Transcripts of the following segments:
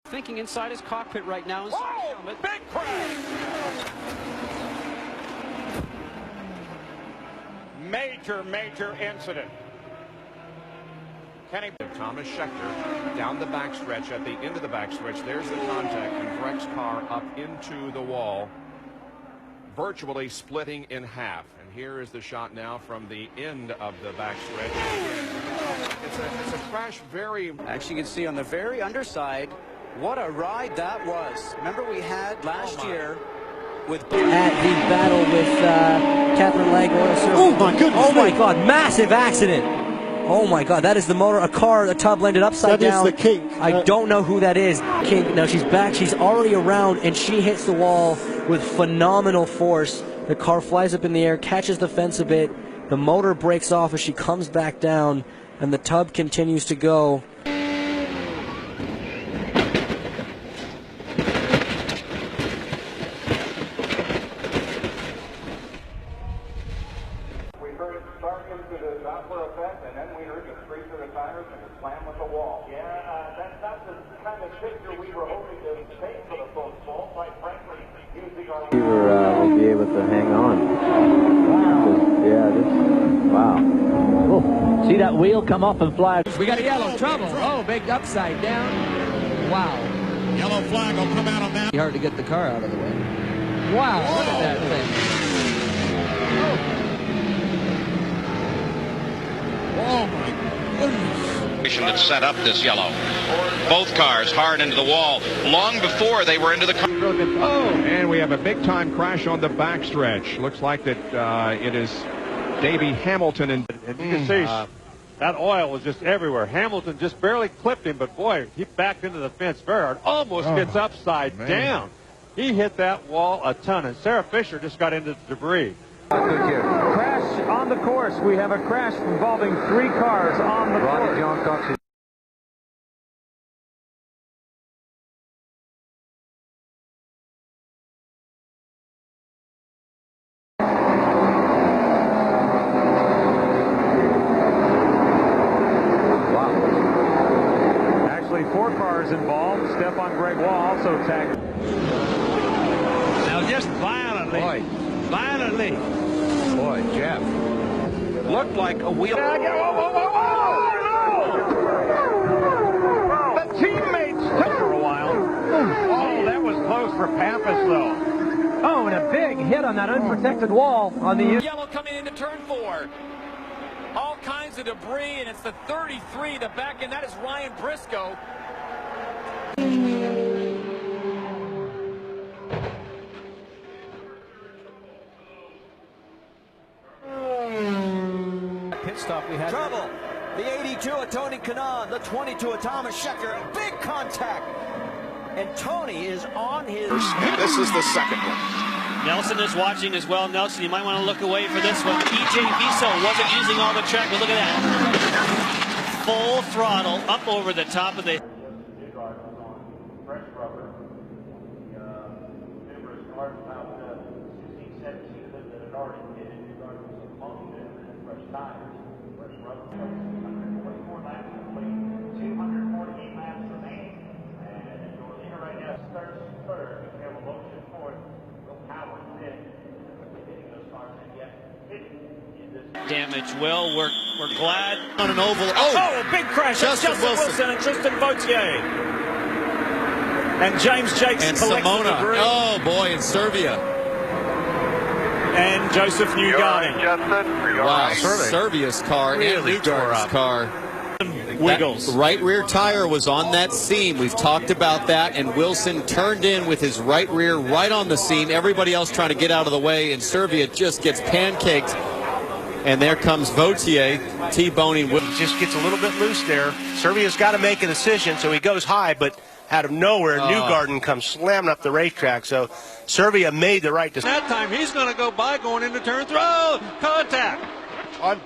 Thinking inside his cockpit right now. Whoa! Big crash! Major incident. Thomas Schechter down the backstretch at the end of the backstretch. There's the contact, and Breck's car up into the wall, virtually splitting in half. And here is the shot now from the end of the backstretch. It's a crash very... Actually, you can see on the very underside, what a ride that was. Remember we had last year with... At the battle with Catherine Legg. Oh my goodness! Oh my God! Massive accident! Oh my God! That is the motor. A tub landed upside down. That is the kink. I don't know who that is. Kink. Now she's back. She's already around, and she hits the wall with phenomenal force. The car flies up in the air, catches the fence a bit. The motor breaks off as she comes back down, and the tub continues to go. And then we heard the screech of the tires and the slam with the wall. Yeah, that's not the kind of picture we were hoping to paint for the football. Quite frankly, using our... Will be able to hang on. Wow. Yeah, wow. Oh, see that wheel come off and fly. We got a yellow, trouble. Oh, big upside down. Wow. Yellow flag will come out on that. Hard to get the car out of the way. Wow, look at that thing. Oh my goodness. That set up this yellow. Both cars hard into the wall long before they were into the car. Oh, and we have a big-time crash on the backstretch. Looks like that it is Davey Hamilton. And you can see that oil was just everywhere. Hamilton just barely clipped him, but boy, he backed into the fence very hard. Almost gets upside down. He hit that wall a ton, and Sarah Fisher just got into the debris. Crash on the course. We have a crash involving 3 cars on the course. John Cox. Wow. Actually, 4 cars involved. Stephon Greg Wall also tagged. Now just violently. Boy. Violently. Boy, Jeff. Looked like a wheel. The teammates took for a while. Oh, that was close for Pappas, though. Oh, and a big hit on that unprotected wall on the... Yellow coming into turn 4. All kinds of debris, and it's the 33, the back end. That is Ryan Briscoe. Pit stop we had. Trouble. The 82 of Tony Kanaan, the 22 of Thomas Schechter. Big contact. And Tony is on his... And this is the second one. Nelson is watching as well. Nelson, you might want to look away for this one. EJ Viso wasn't using all the track, but look at that. Full throttle up over the top of the... Fresh rubber. Numerous cars, about 16, 17 of them that had already hit it. New cars with some monkey and fresh tires. Fresh rubber. 144 laps complete. 248 laps remaining. And Jordan right now starts third. We have a motion fourth. Howard in. Hitting those cars and yet hitting in this damage. Well, we're glad On an oval. Oh, a big crash. Justin Wilson and Tristan Vautier. And James Jakes And collects the Simona. debris. Oh boy, in Serbia. And Joseph Newgarden. Wow, Serbia's car Really and tore Newgarden's up. car. Wiggles. That right rear tire was on that seam. We've talked about that, and Wilson turned in with his right rear right on the seam. Everybody else trying to get out of the way, and Serbia just gets pancaked. And there comes Vautier, T-boning. Just gets a little bit loose there. Serbia's got to make a decision, so he goes high, but out of nowhere, Newgarden comes slamming up the racetrack. So Serbia made the right decision. That time he's going to go by going into turn 3. Oh, contact.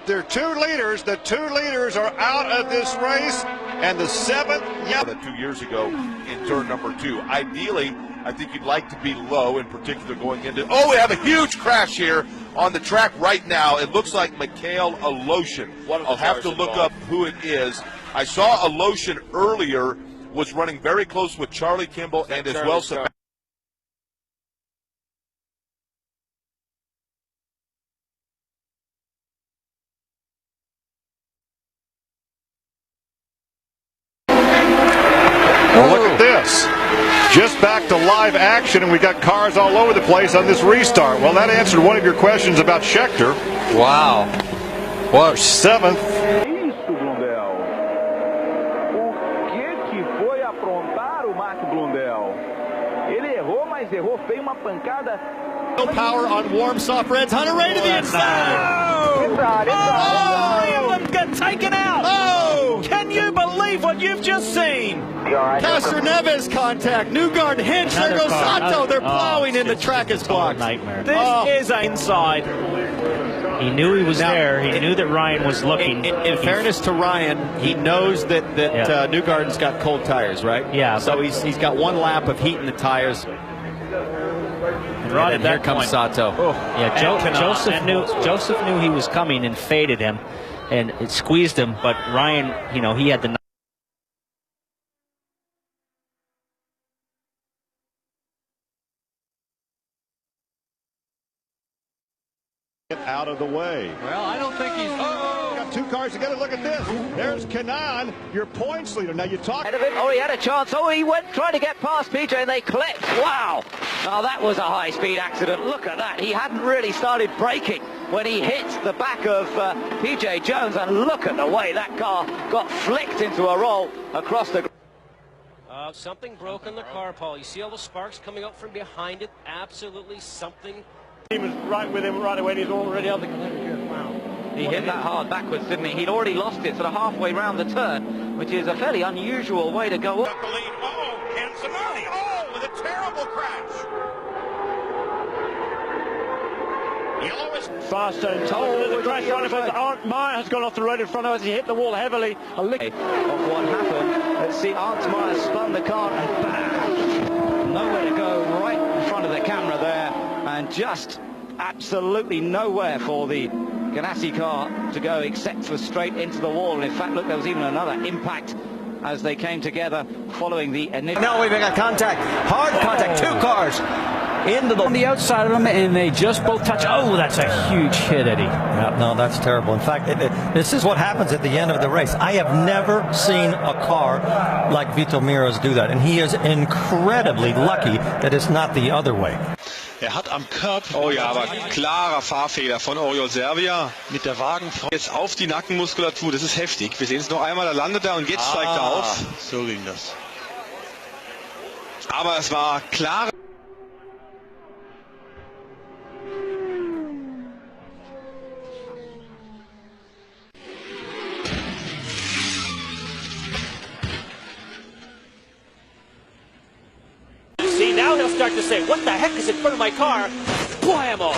There are 2 leaders. The 2 leaders are out of this race, and the 7th. Yeah, 2 years ago in turn number 2. Ideally, I think you'd like to be low, in particular going into. Oh, we have a huge crash here on the track right now. It looks like Mikhail Aloshin. I'll have to look up who it is. I saw Aloshin earlier was running very close with Charlie Kimball and as well some. Well, look at this. Just back to live action, and we got cars all over the place on this restart. Well, that answered one of your questions about Scheckter. Wow. What? 7th. Isso, Blundell. O que foi aprontar o Mark Blundell? Ele errou, mas errou feio, uma pancada. No power on warm soft reds. Hunter Ray to the inside. Oh, he got taken out. Oh! Can you believe what you've just seen? Castro Neves contact. Newgarden hinge. There goes Sato. They're plowing in. The track is blocked. Nightmare. This is inside. He knew he was there. He knew that Ryan was looking. In fairness to Ryan, he knows that Newgarden's got cold tires, right? Yeah. So he's got one lap of heat in the tires. And right here comes Sato. Oh. Yeah, Joseph knew he was coming and faded him, and it squeezed him. But Ryan, he had the. Out of the way. Well, I don't think he's. Oh! Got two cars together. Look at this. There's Kanaan, your points leader. Now you talk. Ahead of him. Oh, he had a chance. Oh, he went trying to get past PJ and they clipped. Wow. Now that was a high-speed accident. Look at that. He hadn't really started braking when he hit the back of PJ Jones, and look at the way that car got flicked into a roll across the. Something broke in the car, Paul. You see all the sparks coming up from behind it. Absolutely something. He was right with him right away. He's already on the collision. Wow. He hit that hard backwards, didn't he? He'd already lost it sort of halfway round the turn, which is a fairly unusual way to go up. The lead. Oh, Canzonati. Oh, with a terrible crash. Yellow is fast and the crash right in front. Arndt Meyer has gone off the road in front of us. He hit the wall heavily. A lick of what happened. Let's see, Arndt Meyer spun the car and bam! Nowhere to go, right in front of the camera there, and just absolutely nowhere for the Ganassi car to go except for straight into the wall. And in fact, look, there was even another impact as they came together following the initial. Now we've got contact, hard contact, two cars on the outside of them, and they just both touch. Oh, that's a huge hit, Eddie. No, that's terrible. In fact, this is what happens at the end of the race. I have never seen a car like Vitor Meira's do that, and he is incredibly lucky that it's not the other way. Hat am Körper. Oh ja, aber klarer Fahrfehler von Oriol Servia mit der Wagenfront jetzt auf die Nackenmuskulatur. Das ist heftig. Wir sehen es noch einmal, da landet er und jetzt steigt er auf. So ging das. Aber es war klar. Now he'll start to say, what the heck is in front of my car? Blammo!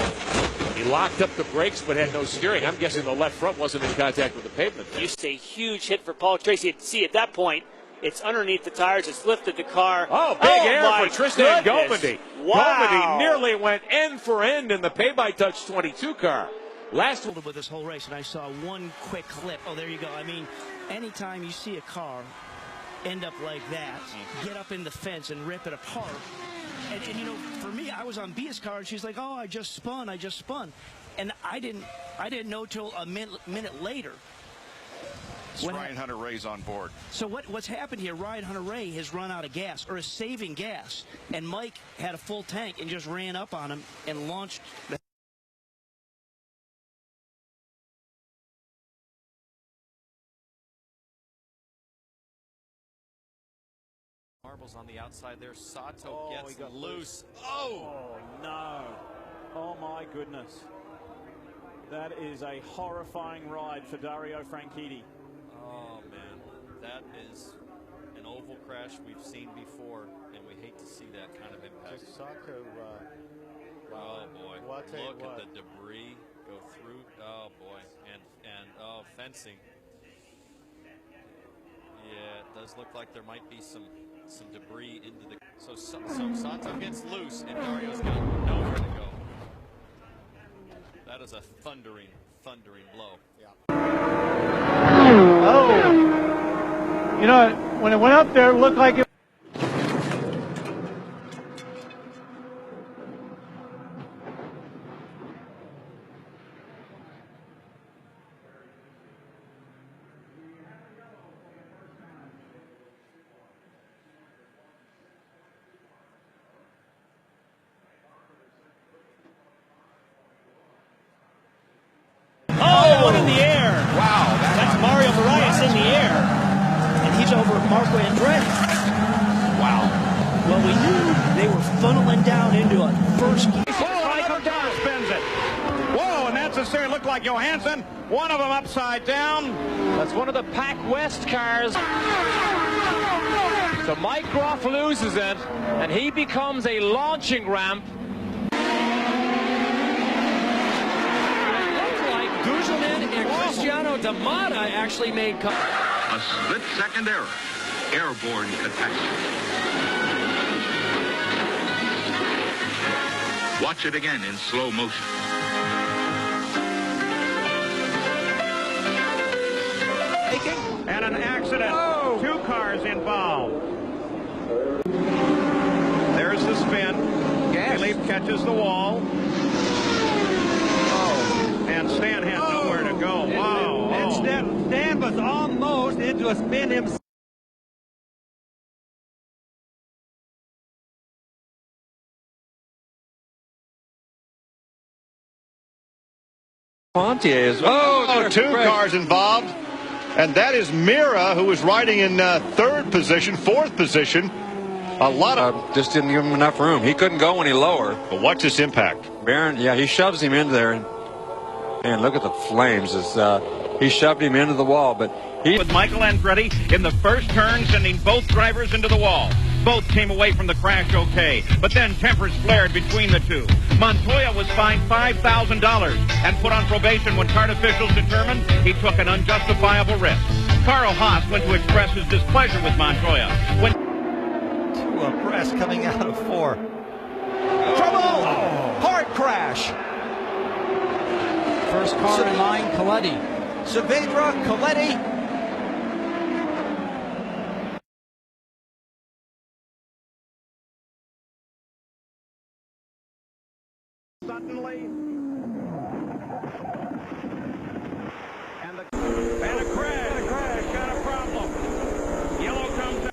He locked up the brakes but had no steering. I'm guessing the left front wasn't in contact with the pavement. Used a huge hit for Paul Tracy. See, at that point, it's underneath the tires. It's lifted the car. Oh, big air for Tristan goodness. Gomandi. Wow. Gomandi nearly went end for end in the pay-by-touch 22 car. Last one with this whole race, and I saw one quick clip. Oh, there you go. I mean, anytime you see a car end up like that, get up in the fence and rip it apart. And for me, I was on Bia's car, and she's like, "Oh, I just spun," and I didn't know till a minute later. Ryan Hunter-Reay's on board. So what's happened here? Ryan Hunter-Reay has run out of gas, or is saving gas, and Mike had a full tank and just ran up on him and launched the. Marbles on the outside there. Sato gets loose. Oh no. Oh my goodness. That is a horrifying ride for Dario Franchitti. Oh man, that is an oval crash we've seen before, and we hate to see that kind of impact. Sato, oh boy, look at the debris go through. Oh boy, and fencing. Yeah, it does look like there might be some debris into the. So Sato gets loose, and Dario's got nowhere to go. That is a thundering blow. Oh, when it went up there, it looked like it. Oh, one in the air. Wow. That's Mario Marias in the air. And he's over Marco Andretti. Wow. Well, we knew they were funneling down into a first gear. Another car spins it. Whoa, and that's a serious look like Johansson. One of them upside down. That's one of the Pac West cars. So Mike Groff loses it, and he becomes a launching ramp. Guzman and Cristiano D'Amata actually made... A split-second error. Airborne catastrophe. Watch it again in slow motion. And an accident. Oh. 2 cars involved. There's the spin. Philippe catches the wall. Oh. And Stan had nowhere to go. Wow. And Stan was almost into a spin himself. Oh, 2 cars involved. And that is Mira, who was riding in 3rd position, 4th position. A lot of... just didn't give him enough room. He couldn't go any lower. But watch this impact. Barron, yeah, he shoves him into there. And look at the flames. He shoved him into the wall, but he... With Michael Andretti in the first turn, sending both drivers into the wall. Both came away from the crash okay, but then tempers flared between the two. Montoya was fined $5,000 and put on probation when cart officials determined he took an unjustifiable risk. Carl Haas went to express his displeasure with Montoya. When To a press coming out of 4. Trouble! Hard crash. First car in line, Coletti. Saavedra, Coletti. suddenly, and a crash, got a problem. Yellow comes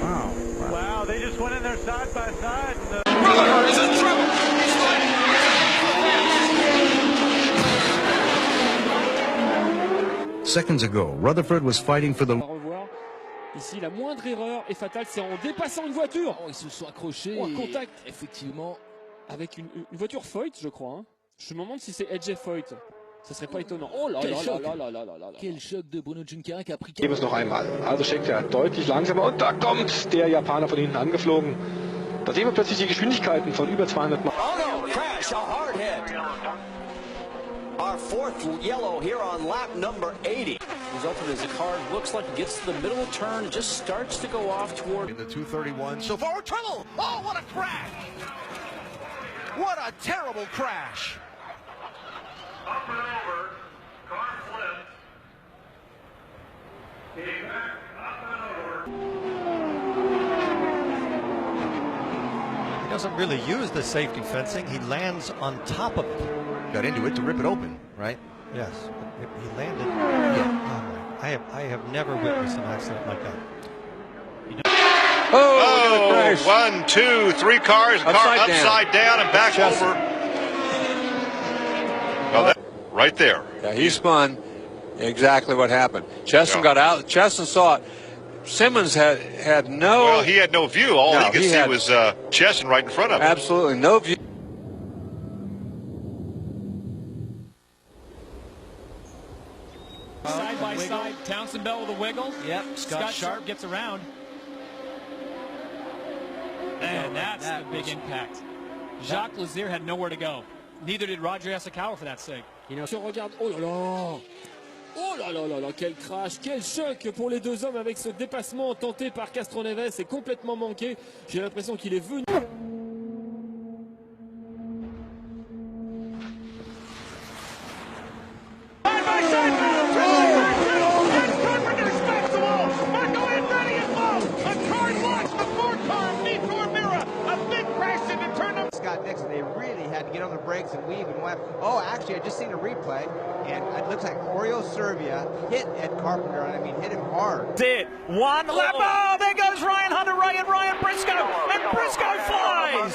out. Wow, they just went in there side by side. Is in trouble. Seconds ago, Rutherford was fighting for the... Ici, la moindre erreur est fatale, c'est en dépassant une voiture. Oh, ils se sont accrochés. En contact. Effectivement. Avec une voiture Foyt, je crois. Hein. Je me demande si c'est Edge Foyt. Ça serait pas étonnant. Oh là Quel là choc. là là là là là. Quel choc de Bruno Juncker qui a pris... Geben es noch einmal. Also schickt er deutlich langsamer und da kommt der Japaner von hinten angeflogen. Da sehen wir plötzlich die Geschwindigkeiten von über 200 Mal. Oh no, crash, a hard hit. Our fourth yellow here on lap number 80. Resulted as the car looks like it gets to the middle of the turn and just starts to go off toward... In the 231, so forward trouble! Oh, what a crash! What a terrible crash! Up and over, car flipped. Came back, up and over. He doesn't really use the safety fencing. He lands on top of it. Got into it to rip it open, right? Yes. He landed. Yeah. Oh, I have never witnessed an accident like that. Oh, 1, 2, 3 cars. Car upside down and back over. Well, that, right there. Yeah, he spun. Exactly what happened. Chesson got out. Chesson saw it. Simmons had no... Well, he had no view. All he could see was Chesson right in front of him. Absolutely no view. Side by side, Townsend Bell with a wiggle. Yep, Scott Sharp gets around. And that's a big impact. Jacques Lazier had nowhere to go. Neither did Roger Asakawa for that sake. You know, si on regarde, oh là là, oh là là là là, quel crash, quel choc pour les deux hommes avec ce dépassement tenté par Castroneves, c'est complètement manqué. J'ai l'impression qu'il est venu. Oh, actually, I just seen a replay, and it looks like Oreo Serbia hit Ed Carpenter, and I mean hit him hard. That's it. One lap. Oh, there goes Ryan Hunter-Reay and Ryan Briscoe. And Briscoe flies.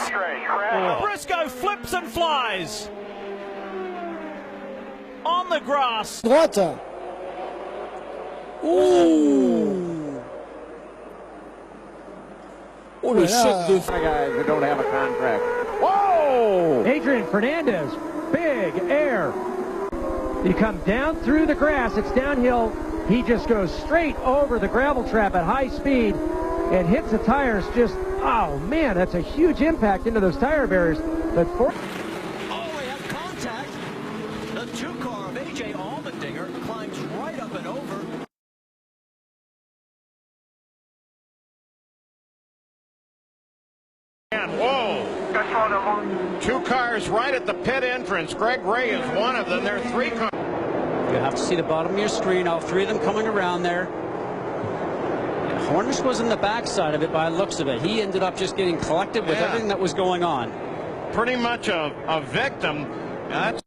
Briscoe flips and flies. On the grass. Droite. Ouh. Oh, le choc de... Guys who don't have a contract. Whoa! Adrian Fernandez, big air. You come down through the grass, it's downhill. He just goes straight over the gravel trap at high speed and hits the tires just, oh man, that's a huge impact into those tire barriers. But for They have contact. The 2-car of A.J. Allmendinger climbs right up and over. Whoa! 2 cars right at the pit entrance. Greg Ray is one of them. There are 3 cars. You have to see the bottom of your screen. All 3 of them coming around there. Hornish was in the backside of it by the looks of it. He ended up just getting collected with everything that was going on. Pretty much a victim. That's